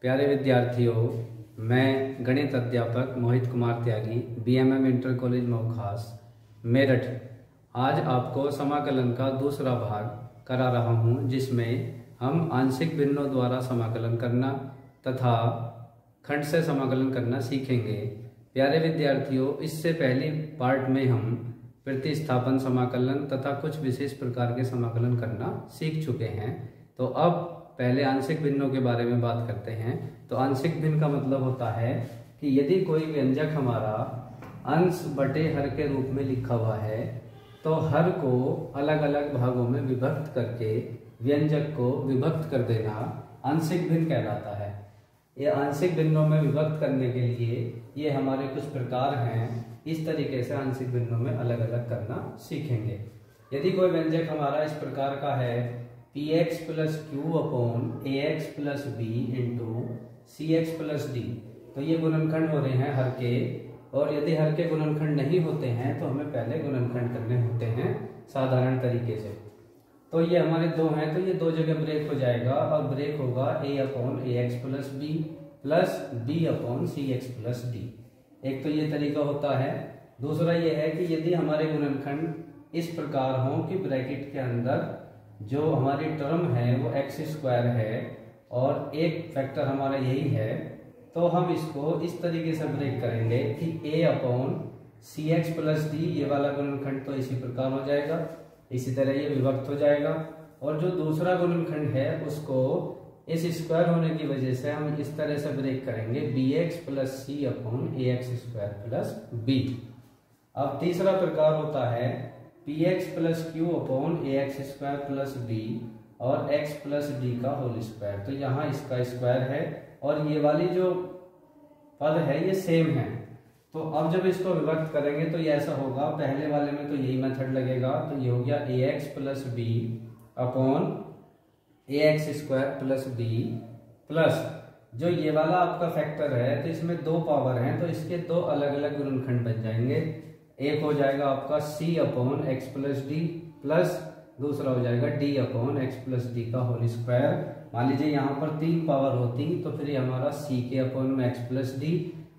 प्यारे विद्यार्थियों, मैं गणित अध्यापक मोहित कुमार त्यागी, बीएमएम इंटर कॉलेज मऊ खास मेरठ, आज आपको समाकलन का दूसरा भाग करा रहा हूं, जिसमें हम आंशिक भिन्नों द्वारा समाकलन करना तथा खंड से समाकलन करना सीखेंगे। प्यारे विद्यार्थियों, इससे पहले पार्ट में हम प्रतिस्थापन समाकलन तथा कुछ विशेष प्रकार के समाकलन करना सीख चुके हैं। तो अब पहले आंशिक भिन्नों के बारे में बात करते हैं। तो आंशिक भिन्न का मतलब होता है कि यदि कोई व्यंजक हमारा अंश बटे हर के रूप में लिखा हुआ है तो हर को अलग अलग भागों में विभक्त करके व्यंजक को विभक्त कर देना आंशिक भिन्न कहलाता है। ये आंशिक भिन्नों में विभक्त करने के लिए ये हमारे कुछ प्रकार हैं। इस तरीके से आंशिक भिन्नों में अलग अलग करना सीखेंगे। यदि कोई व्यंजक हमारा इस प्रकार का है px plus q upon ax plus b into c x plus d, तो ये गुणनखंड हो रहे हैं हर के। और यदि हर के गुणनखंड नहीं होते हैं तो हमें पहले गुणनखंड करने होते हैं साधारण तरीके से। तो ये हमारे दो हैं, तो ये दो जगह ब्रेक हो जाएगा और ब्रेक होगा a upon a x plus b plus b upon c x plus d. एक तो ये तरीका होता है। दूसरा ये है कि यदि हमारे गुणनखंड इस प्रकार हों कि ब्रैकेट के अंदर जो हमारी टर्म है वो एक्स स्क्वायर है और एक फैक्टर हमारा यही है, तो हम इसको इस तरीके से ब्रेक करेंगे कि a upon c x plus d, ये वाला गुणनखंड तो इसी प्रकार हो जाएगा, इसी तरह ये विभक्त हो जाएगा। और जो दूसरा गुणनखंड है उसको इस स्क्वायर होने की वजह से हम इस तरह से ब्रेक करेंगे b x plus c upon a x square plus b. अब तीसरा प्रकार होता है p x plus q upon a x square plus b और एक्स प्लस डी का होल स्क्वायर। तो यहाँ इसका स्क्वायर है और ये वाली जो पद है ये सेम है। तो अब जब इसको विभक्त करेंगे तो ये ऐसा होगा, पहले वाले में तो यही मेथड लगेगा, तो ये हो गया a x plus b upon a x square plus b plus जो ये वाला आपका फैक्टर है तो इसमें दो पावर हैं, तो इसके दो अलग अलग गुणनखंड बन जाएंगे। एक हो जाएगा आपका c upon x plus D plus दूसरा हो जाएगा d upon x plus d का होल स्क्वायर। मान लीजिए यहाँ पर तीन पावर होती तो फिर ये हमारा c के अपॉन में एक्स प्लस डी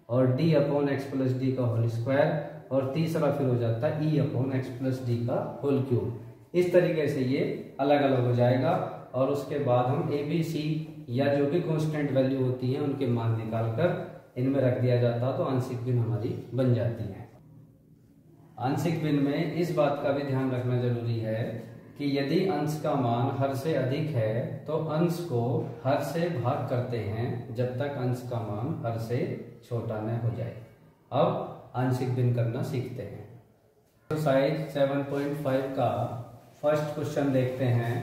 और d upon x plus d का होल स्क्वायर और तीसरा फिर हो जाता है e upon x plus d का होल क्यूब। इस तरीके से ये अलग अलग हो जाएगा और उसके बाद हम ए बी सी या जो भी कांस्टेंट वैल्यू होती है उनके मान निकालकर इनमें रख दिया जाता तो आंशिक भिन्न हमारी बन जाती है। आंशिक भिन्न में इस बात का भी ध्यान रखना जरूरी है कि यदि अंश का मान हर से अधिक है तो अंश को हर से भाग करते हैं जब तक अंश का मान हर से छोटा न हो जाए। अब आंशिक भिन्न करना सीखते हैं। एक्सरसाइज 7.5 का फर्स्ट क्वेश्चन देखते हैं।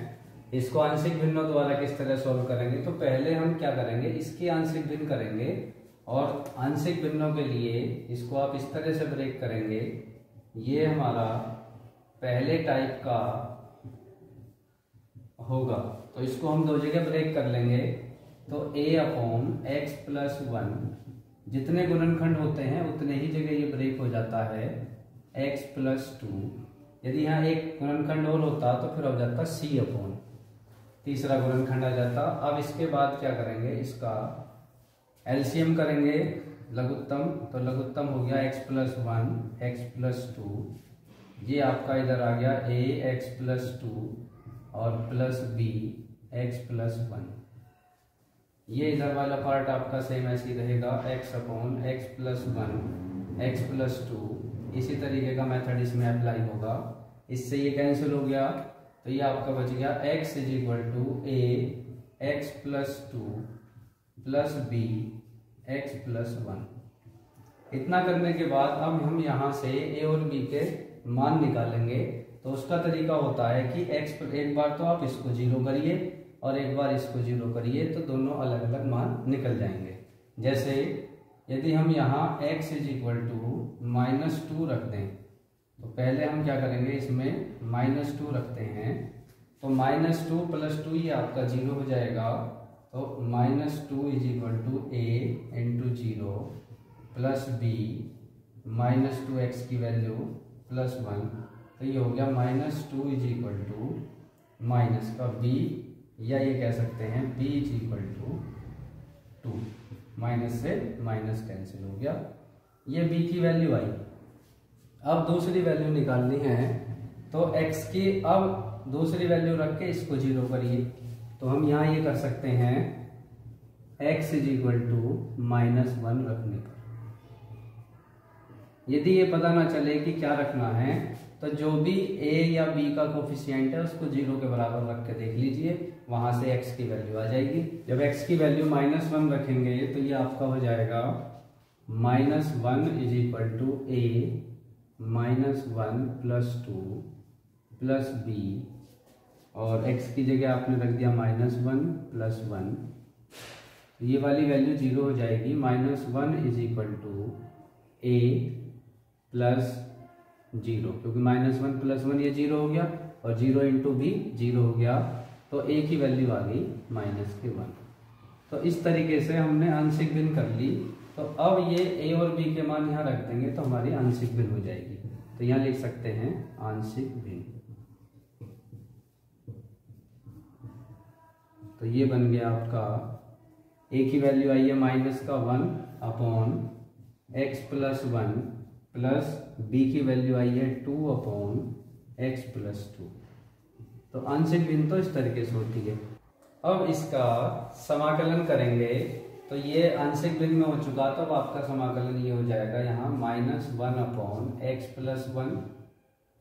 इसको आंशिक भिन्नों द्वारा किस तरह सॉल्व करेंगे। तो पहले हम क्या करेंगे, इसकी आंशिक भिन्न करेंगे और आंशिक भिन्नों के लिए इसको आप इस तरह से ब्रेक करेंगे। ये हमारा पहले टाइप का होगा, तो इसको हम दो जगह ब्रेक कर लेंगे। तो a upon x plus one, जितने गुणनखंड होते हैं उतने ही जगह ये ब्रेक हो जाता है x प्लस टू। यदि यहाँ एक गुणनखंड और होता तो फिर हो जाता c अपॉन, तीसरा गुणनखंड आ जाता। अब इसके बाद क्या करेंगे, इसका एलसीएम करेंगे लघुत्तम। तो लघुत्तम हो गया x plus one x plus to, ये आपका इधर आ गया a एक्स प्लस टू और plus b x plus one. ये इधर वाला पार्ट आपका सेम ऐसे ही रहेगा, x upon x plus one x plus to. इसी तरीके का मेथड इसमें अप्लाई होगा। इससे ये कैंसिल हो गया तो ये आपका बच गया x is equal to a x plus two plus b x plus one. इतना करने के बाद अब हम यहाँ से a और b के मान निकालेंगे। तो उसका तरीका होता है कि x पर एक बार तो आप इसको जीरो करिए और एक बार इसको जीरो करिए, तो दोनों अलग अलग मान निकल जाएंगे। जैसे यदि हम यहाँ x is equal to minus two रख दें, तो पहले हम क्या करेंगे, इसमें माइनस टू रखते हैं। तो माइनस टू प्लस टू ये आपका जीरो हो जाएगा। तो minus two is equal to a into zero plus b minus two x की वैल्यू प्लस वन। तो ये हो गया minus two is equal to minus का बी, या ये कह सकते हैं b is equal to 2। Minus से माइनस कैंसिल हो गया, ये b की वैल्यू आई। अब दूसरी वैल्यू निकालनी है, तो x की अब दूसरी वैल्यू रख के इसको 0 करिए। तो हम यहाँ ये कर सकते हैं x इज इक्वल टू -1 रखने पर। यदि ये पता ना चले कि क्या रखना है, तो जो भी a या b का कोफिशिएंट है उसको 0 के बराबर रख के देख लीजिए, वहां से x की वैल्यू आ जाएगी। जब x की वैल्यू -1 रखेंगे तो ये आपका हो जाएगा -1 is equal to a -1 + 2 + b, और x की जगह आपने रख दिया -1 + 1, ये वाली वैल्यू 0 हो जाएगी। -1 इज इक्वल टू a + 0, क्योंकि -1 + 1 ये 0 हो गया, और 0 × b 0 हो गया, तो a की वैल्यू आ गई -1। तो इस तरीके से हमने आंशिक भिन्न कर ली। तो अब ये a और b के मान यहाँ रख देंगे तो हमारी आंशिक भिन्न हो जाएगी। तो यहाँ लिख सकते हैं आंशिक भिन्न। तो ये बन गया आपका, a की वैल्यू आई है -1/x + 1 प्लस b की वैल्यू आई है 2/x + 2। तो आंशिक भिन्न तो इस तरीके से होती है। अब इसका समाकलन करेंगे, तो ये आंशिक भिन्न में हो चुका, तो अब आपका समाकलन ये हो जाएगा यहाँ -1/x + 1,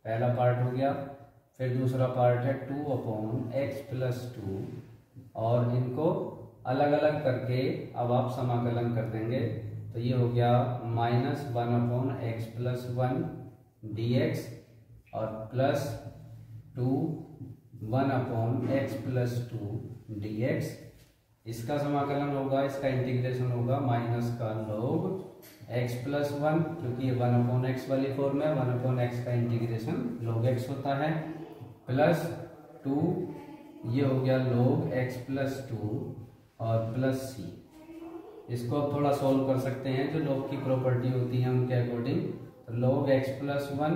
पहला पार्ट हो गया। फिर दूसरा पार्ट है 2/x + 2, और इनको अलग अलग करके अब आप समाकलन कर देंगे। तो ये हो गया -1/x + 1 dx और +2 1/x + 2 dx। इसका समाकलन होगा, इसका इंटीग्रेशन होगा माइनस का log x + 1, क्योंकि ये 1/x वाली फॉर्म है, 1/x का इंटीग्रेशन log x होता है, +2 ये हो गया log x + 2 और +c। इसको आप थोड़ा सोल्व कर सकते हैं, जो log की प्रॉपर्टी होती है उनके अकॉर्डिंग। तो log x + 1,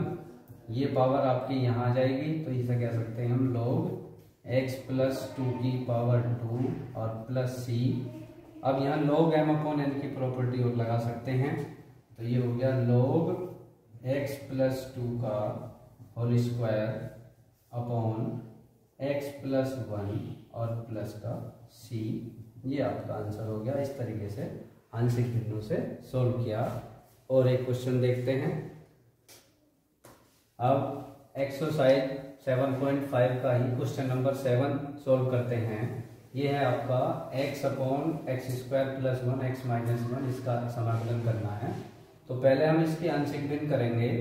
ये पावर आपकी यहाँ आ जाएगी, तो इसे कह सकते हैं हम log x + 2 की पावर 2 और +c। अब यहाँ log m/n की प्रॉपर्टी और लगा सकते हैं, तो ये हो गया log x + 2 का होल स्क्वायर अपॉन x + 1 और प्लस का c। ये आपका आंसर हो गया। इस तरीके से आंशिक भिन्नों से सोल्व किया। और एक क्वेश्चन देखते हैं। अब एक्सरसाइज 7.5 का ही क्वेश्चन नंबर 7 सोल्व करते हैं। ये है आपका x/x² + 1 x - 1, इसका समाकलन करना है। तो पहले हम इसकी आंशिक भिन्न करेंगे।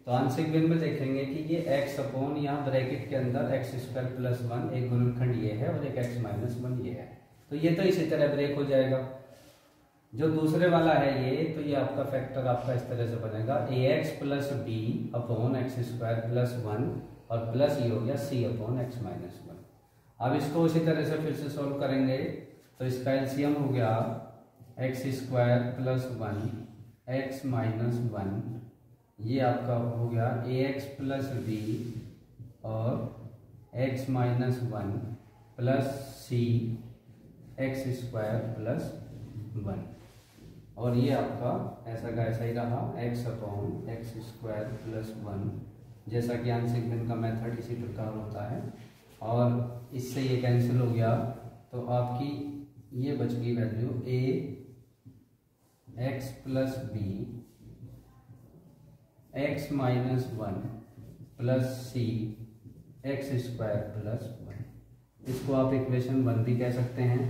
तो आंशिक भिन्न में देखेंगे कि ये x/ यहाँ ब्रैकेट के अंदर x² + 1, एक गुणनखंड ये है और एक x - 1 ये है। तो ये तो इसी तरह ब्रेक हो जाएगा। जो दूसरे वाला है ये, तो ये आपका फैक्टर आपका इस तरह से बनेगा ax + b/x² + 1 और प्लस ये हो गया c/x - 1। अब इसको उसी तरह से फिर से सोल्व करेंगे। तो इसका एलसीएम हो गया x² + 1 x - 1, ये आपका हो गया ax + b और x - 1 प्लस c x² + 1, और ये आपका ऐसा का ऐसा ही रहा x/x² + 1, जैसा कि आंशिक भिन्न का मेथड इसी प्रकार होता है। और इससे ये कैंसिल हो गया, तो आपकी ये बच गई value ax + b x - 1 plus c x² + 1। इसको आप इक्वेशन 1 भी कह सकते हैं।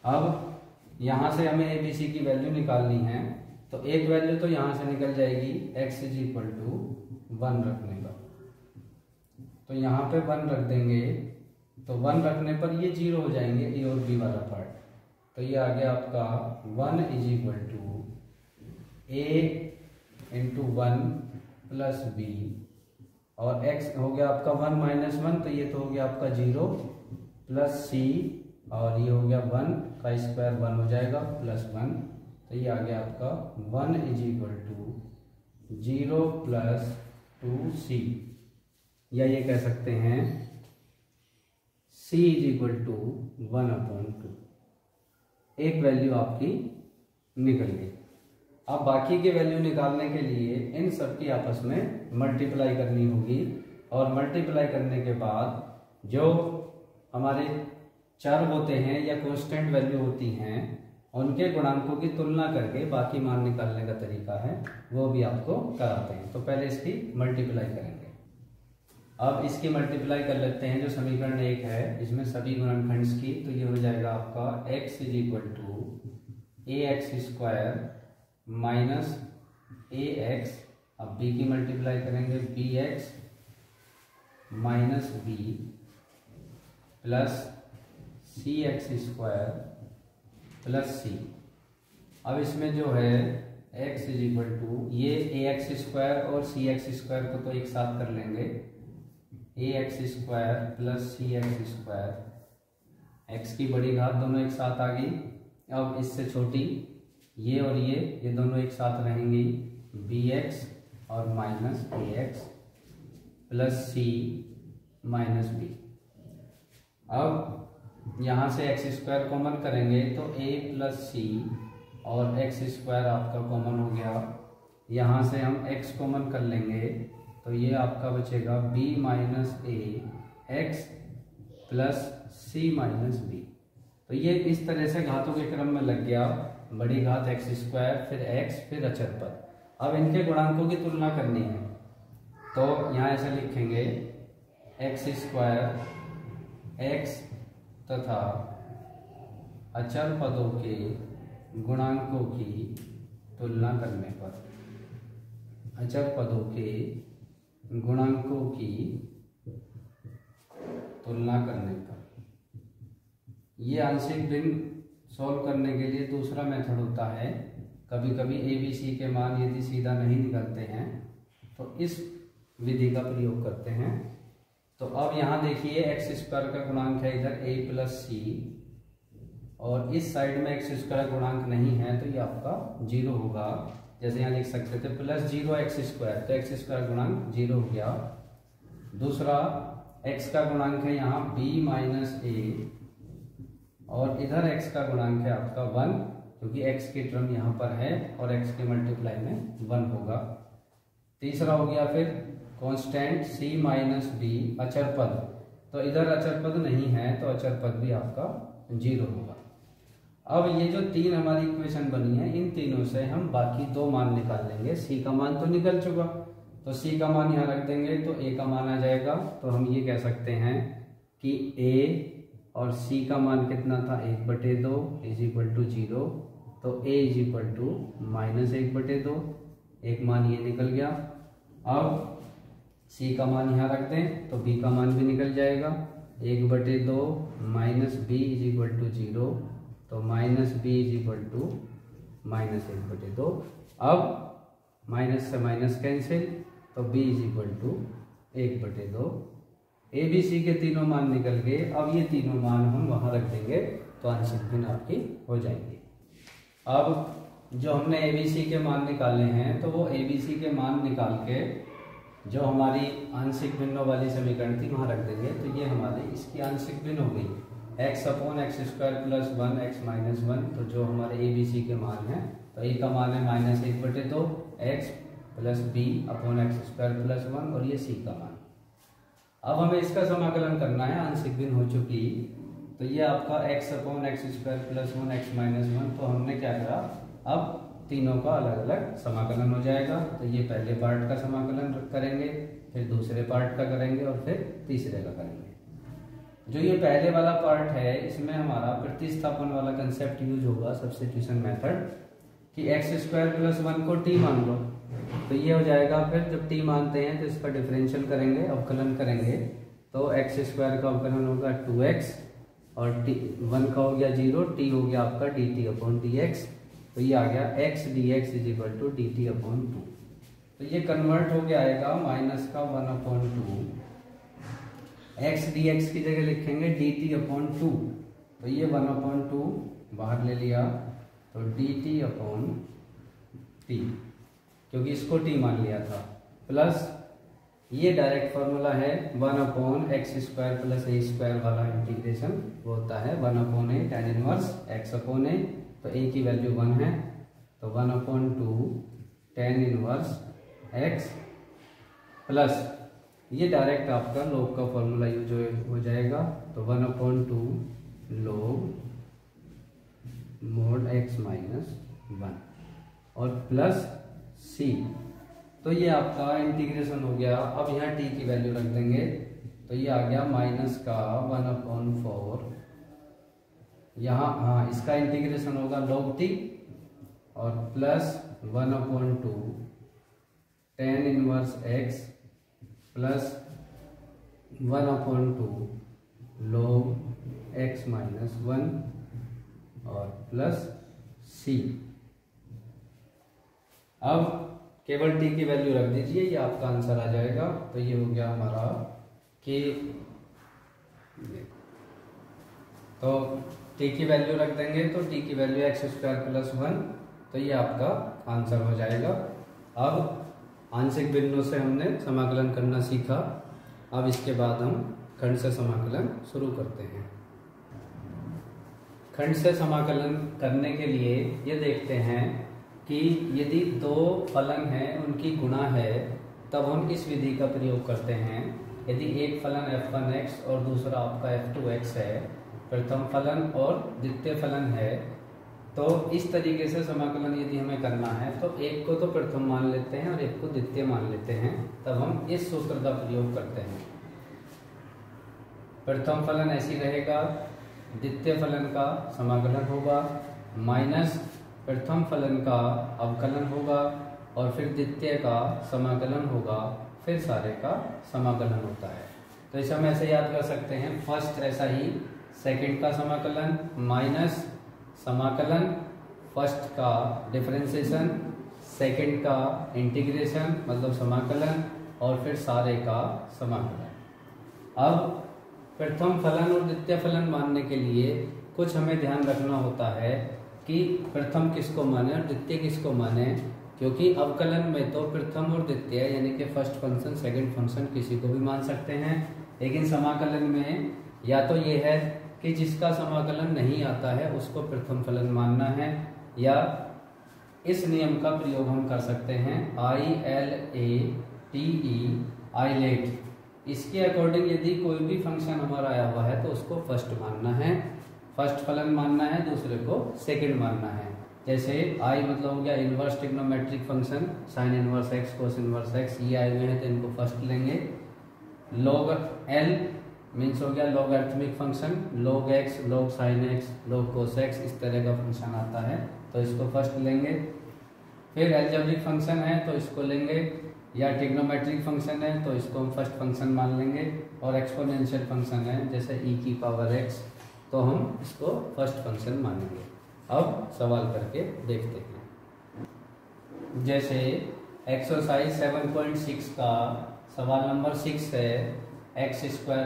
अब यहाँ से हमें abc की वैल्यू निकालनी है, तो एक वैल्यू तो यहाँ से निकल जाएगी x = 1 रखने पर। तो यहाँ पे 1 रख देंगे, तो 1 रखने पर ये 0 हो जाएंगे a और b वाला पार्ट। तो ये आ गया आपका 1 = a × 1 + b, और x हो गया आपका 1 - 1, तो ये तो हो गया आपका 0 प्लस c, और ये हो गया 1 का स्क्वायर 1 हो जाएगा +1। तो ये आ गया आपका 1 = 0 + 2c, या ये कह सकते हैं c = 1/2। एक वैल्यू आपकी निकल गई। अब बाकी की वैल्यू निकालने के लिए इन सब की आपस में मल्टीप्लाई करनी होगी, और मल्टीप्लाई करने के बाद जो हमारे चर होते हैं या कांस्टेंट वैल्यू होती हैं उनके गुणांकों की तुलना करके बाकी मान निकालने का तरीका है वो भी आपको कराते हैं। तो पहले इसकी मल्टीप्लाई करेंगे। अब इसकी मल्टीप्लाई कर लेते हैं। जो समीकरण 1 है इसमें सभी गुणनखंड की, तो ये हो जाएगा आपका x is equal to a x square minus a x. अब b की मल्टीप्लाई करेंगे b x minus b plus c x square plus c. अब इसमें जो है x इज इक्वल टू ये ए एक्स स्क्वायर और सी एक्स स्क्वायर को तो एक साथ कर लेंगे, ए x square plus c x square, x की बड़ी घात दोनों एक साथ आ गई। अब इससे छोटी ये और ये दोनों एक साथ रहेंगी, बी एक्स और minus a x plus C minus B. अब यहाँ से एक्स स्क्वायर कॉमन करेंगे तो ए प्लस सी और एक्स स्क्वायर आपका कॉमन हो गया। यहाँ से हम एक्स कॉमन कर लेंगे तो ये आपका बचेगा b minus a x plus C minus B. तो ये इस तरह से घातों के क्रम में लग गया, बड़ी घात एक्स स्क्वायर फिर एक्स फिर अचर पद। अब इनके गुणांकों की तुलना करनी है तो यहाँ ऐसे लिखेंगे एक्स स्क्वायर एक्स तथा अचर पदों के गुणांकों की तुलना करने पर, अचर पदों के गुणांकों की तुलना करने पर। ये आंशिक भिन्न सॉल्व करने के लिए दूसरा मेथड होता है। कभी कभी ए बी सी के मान यदि सीधा नहीं निकलते हैं तो इस विधि का प्रयोग करते हैं। तो अब यहाँ देखिए एक्स स्क्वायर का गुणांक है इधर ए प्लस सी, और इस साइड में एक्स स्क्वायर गुणांक नहीं है तो ये आपका 0 होगा। जैसे यहाँ लिख सकते थे प्लस 0 एक्स स्क्वायर, तो एक्स स्क्वायर गुणांक 0 हो गया। दूसरा एक्स का गुणांक है यहाँ b माइनस ए, और इधर x का गुणांक है आपका 1, क्योंकि x की टर्म यहाँ पर है और x के मल्टीप्लाई में 1 होगा। तीसरा हो गया फिर कांस्टेंट c माइनस बी अचर पद, तो इधर अचर पद नहीं है तो अचर पद भी आपका 0 होगा। अब ये जो तीन हमारी इक्वेशन बनी है इन तीनों से हम बाकी दो मान निकाल लेंगे। c का मान तो निकल चुका तो c का मान यहाँ रख देंगे तो a का मान आ जाएगा। तो हम ये कह सकते हैं कि a और c का मान कितना था 1/2 इज इक्वल टू 0, तो a is equal to minus 1/2, एक मान ये निकल गया। अब c का मान यहाँ रख दें तो b का मान भी निकल जाएगा, 1/2 minus b is equal to 0, तो minus b is equal to minus 1/2। अब माइनस से माइनस कैंसिल तो b is equal to 1/2। A b c के तीनों मान निकल गए। अब ये तीनों मान हम वहाँ रख देंगे तो आंशिक भिन्न आपकी हो जाएंगी। अब जो हमने ए बी सी के मान निकाले हैं तो वो ए बी सी के मान निकाल के जो हमारी आंशिक भिन्नों वाली समीकरण थी वहाँ रख देंगे। तो ये हमारी इसकी आंशिक भिन्न हो गई x upon x square plus 1 x minus 1। तो जो हमारे ए बी सी के मान हैं तो ए का मान है minus 1/2 x plus b upon x square plus 1, और ये सी का मान। अब हमें इसका समाकलन करना है, आंशिक भिन्न हो चुकी तो ये आपका x upon x square plus 1 x minus 1। तो हमने क्या करा, अब तीनों का अलग अलग समाकलन हो जाएगा। तो ये पहले पार्ट का समाकलन करेंगे, फिर दूसरे पार्ट का करेंगे और फिर तीसरे का करेंगे। जो ये पहले वाला पार्ट है इसमें हमारा प्रतिस्थापन वाला कंसेप्ट यूज होगा, सब्स्टिट्यूशन मेथड, कि एक्स स्क्वायर प्लस 1 को t मान लो। तो ये हो जाएगा, फिर जब t मानते हैं तो इसका डिफरेंशियल करेंगे, अवकलन करेंगे, तो एक्स स्क्वायर का अवकलन होगा 2x और t 1 का हो गया 0, t हो गया आपका dt अपॉन dx। तो ये आ गया x dx is equal to dt upon 2। तो ये कन्वर्ट हो गया आएगा माइनस का 1/2, x dx की जगह लिखेंगे dt अपॉन 2। तो ये 1/2 बाहर ले लिया तो dt अपॉन t, क्योंकि इसको t मान लिया था, प्लस ये डायरेक्ट फॉर्मूला है 1/x square plus a square वाला इंटीग्रेशन, वो होता है 1/a tan inverse x upon a। तो a की वैल्यू 1 है तो 1/2 tan इनवर्स x प्लस ये डायरेक्ट आपका log का फॉर्मूला यूज हो जाएगा। तो 1/2 log mod x माइनस 1 और प्लस c। तो ये आपका इंटीग्रेशन हो गया। अब यहाँ t की वैल्यू रख देंगे तो ये आ गया माइनस का 1/4, यहाँ हाँ इसका इंटीग्रेशन होगा log t और plus 1/2 tan inverse x plus 1/2 log x minus 1 और प्लस c। अब केवल t की वैल्यू रख दीजिए, ये आपका आंसर आ जाएगा। तो ये हो गया हमारा कि तो t की वैल्यू रख देंगे तो t की वैल्यू x² प्लस 1, तो ये आपका आंसर हो जाएगा। अब आंशिक भिन्नों से हमने समाकलन करना सीखा। अब इसके बाद हम खंड से समाकलन शुरू करते हैं। खंड से समाकलन करने के लिए ये देखते हैं कि यदि दो फलन हैं उनकी गुणा है तब हम इस विधि का प्रयोग करते हैं। यदि एक फलन f1x और दूसरा आपका f2x है, प्रथम फलन और द्वितीय फलन है, तो इस तरीके से समाकलन यदि हमें करना है तो एक को तो प्रथम मान लेते हैं और एक को द्वितीय मान लेते हैं। तब हम इस सूत्र का प्रयोग करते हैं। प्रथम फलन ऐसी रहेगा, द्वितीय फलन का समाकलन होगा माइनस प्रथम फलन का अवकलन होगा और फिर द्वितीय का समाकलन होगा, फिर सारे का समाकलन होता है। तो इसे हम ऐसे याद कर सकते हैं, फर्स्ट ऐसा ही सेकंड का समाकलन माइनस समाकलन फर्स्ट का डिफरेंशिएशन, सेकंड का इंटीग्रेशन मतलब समाकलन और फिर सारे का समाकलन। अब प्रथम फलन और द्वितीय फलन मानने के लिए कुछ हमें ध्यान रखना होता है कि प्रथम किसको माने और द्वितीय किसको माने, क्योंकि अवकलन में तो प्रथम और द्वितीय यानी कि फर्स्ट फंक्शन सेकंड फंक्शन किसी को भी मान सकते हैं, लेकिन समाकलन में या तो ये है कि जिसका समाकलन नहीं आता है उसको प्रथम फलन मानना है, या इस नियम का प्रयोग हम कर सकते हैं ILATE आइलेट। इसके अकॉर्डिंग यदि कोई भी फंक्शन हमारा आया हुआ है तो उसको फर्स्ट मानना है, फर्स्ट फलन मानना है, दूसरे को सेकंड मानना है। जैसे I मतलब हो गया inverse trigonometric function, sine inverse x cos inverse x, ये आए हुए हैं तो इनको फर्स्ट लेंगे। log L मीन्स हो गया logarithmic function, log x, log sin x, log cos x, इस तरह का फंक्शन आता है तो इसको फर्स्ट लेंगे। फिर अलजेब्रिक फंक्शन है तो इसको लेंगे, या ट्रिग्नोमेट्रिक फंक्शन है तो इसको हम फर्स्ट फंक्शन मान लेंगे, और एक्सपोनेंशियल फंक्शन है जैसे e की पावर x तो हम इसको फर्स्ट फंक्शन मानेंगे। अब सवाल करके देखते हैं। जैसे एक्सरसाइज 7.6 का सवाल नंबर 6 है x²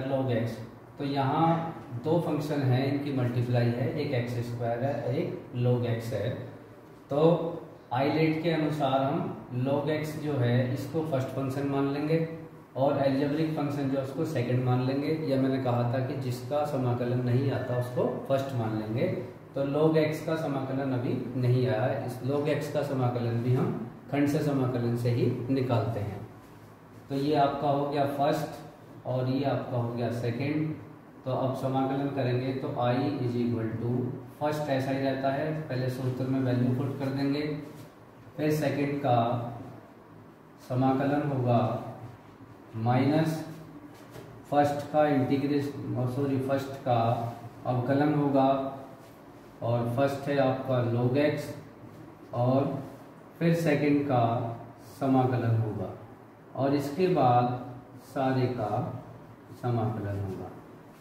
log x। तो यहाँ दो फंक्शन है, इनकी मल्टीप्लाई है, एक x² है एक log x है। तो आइलेट के अनुसार हम log x जो है इसको फर्स्ट फंक्शन मान लेंगे और अलजेब्रिक फंक्शन जो उसको सेकंड मान लेंगे। या मैंने कहा था कि जिसका समाकलन नहीं आता उसको फर्स्ट मान लेंगे। तो log x का समाकलन अभी नहीं आया, इस log x का समाकलन भी हम खंड से समाकलन से ही निकालते हैं। तो ये आपका हो गया फर्स्ट और ये आपका हो गया सेकंड। तो अब समाकलन करेंगे तो I = फर्स्ट ऐसा ही रहता है, पहले सूत्र में वैल्यू पुट कर देंगे, फिर सेकंड का समाकलन होगा माइनस फर्स्ट का इंटीग्रेशन फर्स्ट का अवकलन होगा, और फर्स्ट है आपका log x और फिर सेकंड का समाकलन होगा और इसके बाद सारे का समाकलन होगा।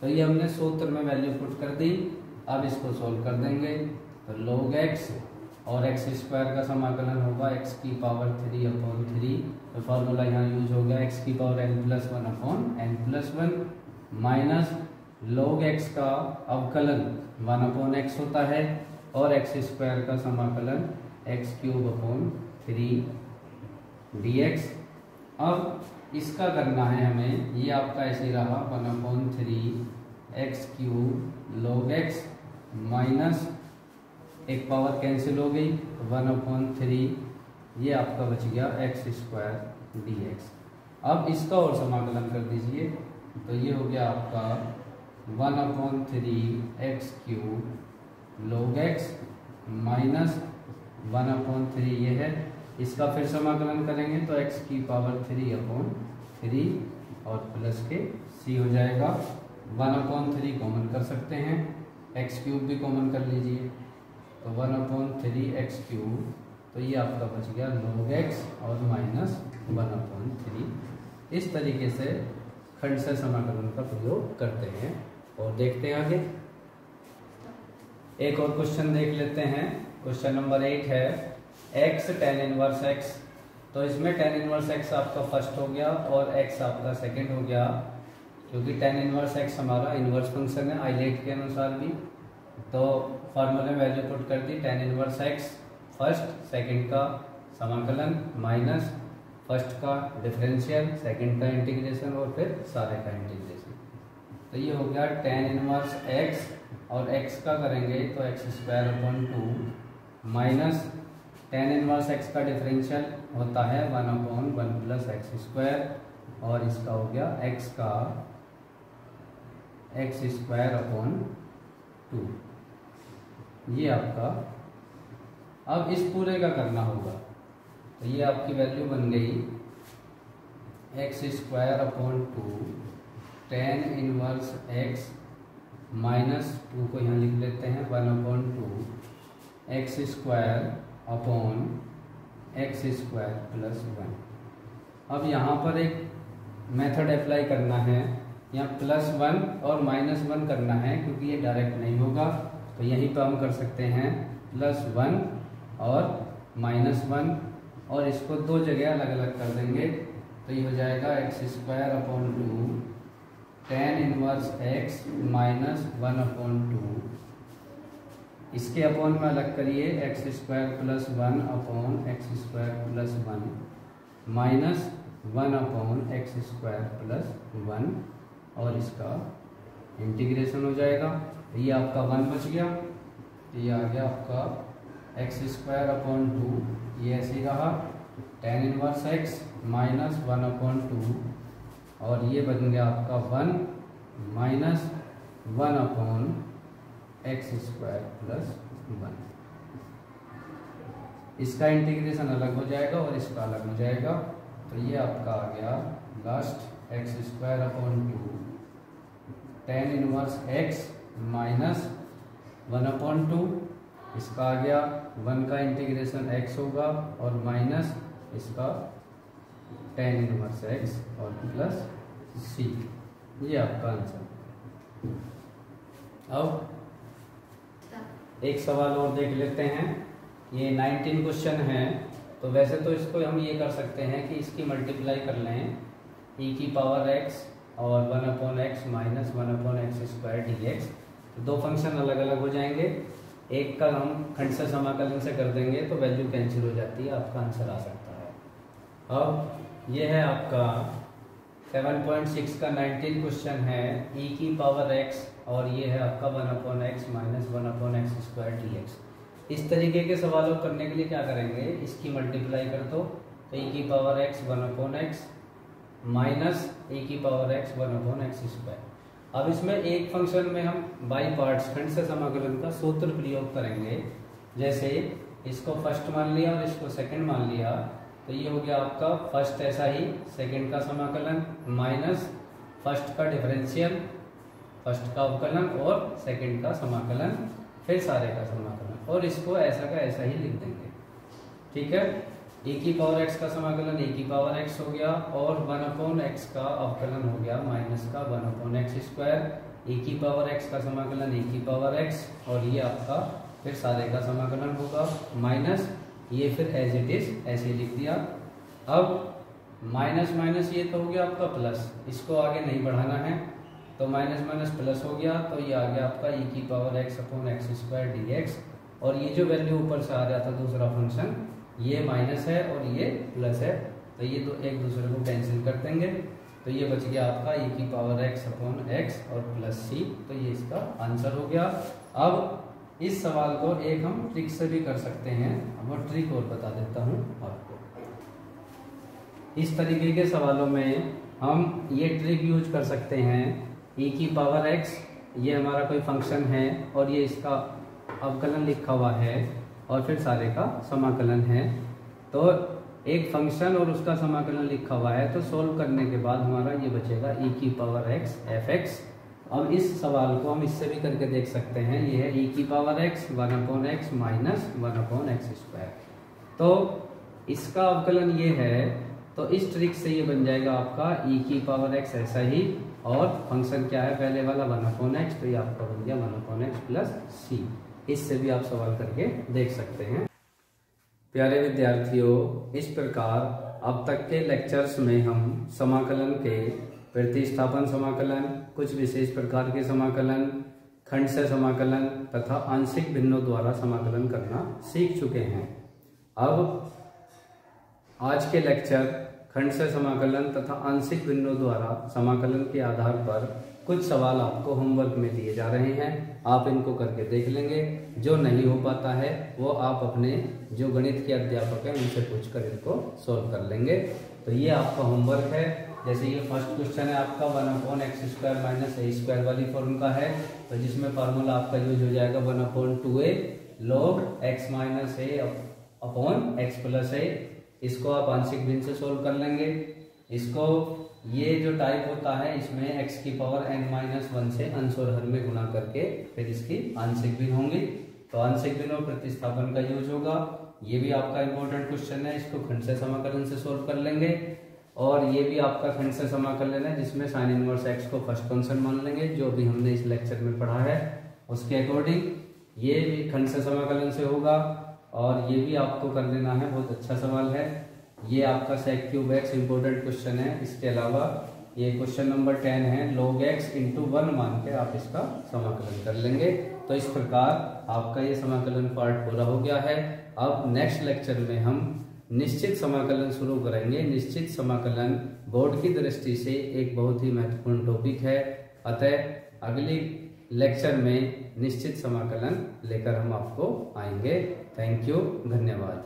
तो ये हमने सूत्र में वैल्यू पुट कर दी। अब इसको सोल्व कर देंगे तो log x और x² का समाकलन होगा x⁻³ तो फॉर्मूला यहाँ यूज हो गया x⁻n+1/n+1 माइनस log x का अवकलन 1/x होता है और x² का समाकलन x³ dx। अब इसका करना है हमें, ये आपका ऐसे रहा 1/3 x³ log x माइनस एक पावर कैंसिल हो गई, 1/3 ये आपका बच गया x² dx। अब इसका और समाकलन कर दीजिए, तो ये हो गया आपका 1/3 x³ log x माइनस 1/3 ये है, इसका फिर समाकलन करेंगे तो x³ और प्लस के c हो जाएगा। 1/3 कॉमन कर सकते हैं, x³ भी कॉमन कर लीजिए, तो 1/3 x³, तो ये आपका बच गया log x और माइनस 1/3। इस तरीके से खंड से समाकलन का प्रयोग करते हैं और देखते हैं आगे। एक और क्वेश्चन देख लेते हैं। क्वेश्चन नंबर 8 है x tan इनवर्स x। तो इसमें tan इनवर्स x आपका फर्स्ट हो गया और x आपका सेकंड हो गया, क्योंकि tan इनवर्स x हमारा इनवर्स फंक्शन है आइलेट के अनुसार भी। तो फॉर्मूले में वैल्यू पुट कर दी, tan inverse x first second का समाकलन माइनस फर्स्ट का डिफरेंशियल, सेकंड का इंटीग्रेशन और फिर सारे का इंटीग्रेशन। तो ये हो गया tan इनवर्स x और x का करेंगे तो x² minus tan inverse x का डिफरेंशियल होता है 1/1 + x² और इसका हो गया x का x²/2। ये आपका अब इस पूरे का करना होगा, तो ये आपकी वैल्यू बन गई x²/2 tan inverse x minus 2 को यहाँ लिख लेते हैं 1/2 x² + 1। अब यहाँ पर एक मेथड अप्लाई करना है, यहाँ +1 और -1 करना है, क्योंकि ये डायरेक्ट नहीं होगा तो यहीं पर हम कर सकते हैं +1 और -1 और इसको दो जगह अलग अलग कर देंगे, तो ये हो जाएगा x²/2 tan inverse x minus 1/2। इसके अपॉन में अलग करिए x² + 1 x² + 1 माइनस 1/x² + 1 और इसका इंटीग्रेशन हो जाएगा। ये आपका 1 बच गया, ये आ गया आपका x²/2, ये ऐसे ही रहा tan इनवर्स x माइनस 1/2 और ये बन गया आपका 1 माइनस 1/x² + 1। इसका इंटीग्रेशन अलग हो जाएगा और इसका अलग हो जाएगा, तो ये आपका आ गया last x²/2 tan inverse x minus 1/2, इसका आ गया 1 का इंटीग्रेशन x होगा और माइनस इसका tan इनवर्स x और प्लस c। ये आपका आंसर। अब एक सवाल और देख लेते हैं। ये 19 क्वेश्चन है, तो वैसे तो इसको हम ये कर सकते हैं कि इसकी मल्टीप्लाई कर लें e⁻x और 1/x माइनस 1/x² dx। तो दो फंक्शन अलग अलग हो जाएंगे, एक का हम खंड से समाकलन से कर देंगे तो वैल्यू कैंसिल हो जाती है, आपका आंसर आ सकता है। अब ये है आपका 7.6 का 19 क्वेश्चन है e⁻x और ये है आपका 1/x माइनस 1/x² dx। इस तरीके के सवालों करने के लिए क्या करेंगे, इसकी मल्टीप्लाई कर दो तो e⁻x 1/x minus e⁻x 1/x²। अब इसमें एक फंक्शन में हम बाई पार्ट्स खंड से समाकलन का सूत्र प्रयोग करेंगे। जैसे इसको फर्स्ट मान लिया और इसको सेकंड मान लिया, तो ये हो गया आपका फर्स्ट ऐसा ही सेकंड का समाकलन माइनस फर्स्ट का डिफरेंशियल, फर्स्ट का अवकलन और सेकंड का समाकलन, फिर सारे का समाकलन, और इसको ऐसा का ऐसा ही लिख देंगे। ठीक है, e⁻x का समाकलन e⁻x हो गया और 1/x का अवकलन हो गया माइनस का 1/x², e⁻x का समाकलन e⁻x और ये आपका फिर सारे का समाकलन होगा माइनस ये फिर एज इट इज ऐसे लिख दिया। अब माइनस माइनस ये तो हो गया आपका प्लस, इसको आगे नहीं बढ़ाना है तो माइनस माइनस प्लस हो गया, तो ये आ गया आपका e⁻x/x² dx और ये जो वैल्यू ऊपर से आ रहा था दूसरा फंक्शन ये माइनस है और ये प्लस है, तो ये तो एक दूसरे को कैंसिल कर देंगे, तो ये बच गया आपका e⁻x/x और प्लस c, तो ये इसका आंसर हो गया। अब इस सवाल को एक हम ट्रिक से भी कर सकते हैं। वो ट्रिक और बता देता हूँ आपको। इस तरीके के सवालों में हम ये ट्रिक यूज कर सकते हैं। e की पावर x ये हमारा कोई फंक्शन है और ये इसका अवकलन लिखा हुआ है और फिर सारे का समाकलन है। तो एक फंक्शन और उसका समाकलन लिखा हुआ है, तो सोल्व करने के बाद हमारा ये बचेगा e की पावर x f(x). अब इस सवाल को हम इससे भी करके देख सकते हैं। ये है e की power x 1/x minus 1/x²। तो इसका अवकलन ये है, तो इस ट्रिक से ये बन जाएगा आपका e की पावर x ऐसा ही, और फंक्शन क्या है पहले वाला 1/x, तो ये आपका बन गया 1/x प्लस c। इससे भी आप सवाल करके देख सकते हैं। प्यारे विद्यार्थियों, इस प्रकार अब तक के लेक्चर्स में हम समाकलन के प्रतिस्थापन समाकलन, कुछ विशेष प्रकार के समाकलन, खंड से समाकलन तथा आंशिक भिन्नों द्वारा समाकलन करना सीख चुके हैं। अब आज के लेक्चर खंड से समाकलन तथा आंशिक भिन्नों द्वारा समाकलन के आधार पर कुछ सवाल आपको होमवर्क में दिए जा रहे हैं। आप इनको करके देख लेंगे। जो नहीं हो पाता है वो आप अपने जो गणित के अध्यापक हैं उनसे पूछकर इनको सोल्व कर लेंगे। तो ये आपका होमवर्क है। जैसे ये फर्स्ट क्वेश्चन है आपका 1/x² माइनस a² वाली फॉर्म का है, तो जिसमें फार्मूला आपका यूज हो जाएगा 1/2a log x minus a upon x plus a। इसको आप आंशिक भिन्न से सोल्व कर लेंगे। इसको ये जो टाइप होता है इसमें x की पावर n-1 से अंश और हर में गुणा करके फिर इसकी आंशिक भिन्न होंगी। तो आंशिक भिन्न और प्रतिस्थापन का यूज होगा। ये भी आपका इंपॉर्टेंट क्वेश्चन है। इसको खंड से समाकलन से सोल्व कर लेंगे। और ये भी आपका खंड से समाकलन है जिसमें साइन इनवर्स x को फर्स्ट कांस्टेंट मान लेंगे, जो भी हमने इस लेक्चर में पढ़ा है उसके अकॉर्डिंग। ये भी खंड से समाकलन से होगा और ये भी आपको कर देना है। बहुत अच्छा सवाल है। ये आपका sec³ इंपॉर्टेंट क्वेश्चन है। इसके अलावा ये क्वेश्चन नंबर 10 है, log x इंटू 1 मान के आप इसका समाकलन कर लेंगे। तो इस प्रकार आपका ये समाकलन पार्ट पूरा हो गया है। अब नेक्स्ट लेक्चर में हम निश्चित समाकलन शुरू करेंगे। निश्चित समाकलन बोर्ड की दृष्टि से एक बहुत ही महत्वपूर्ण टॉपिक है। अतः अगली लेक्चर में निश्चित समाकलन लेकर हम आपको आएंगे। थैंक यू, धन्यवाद।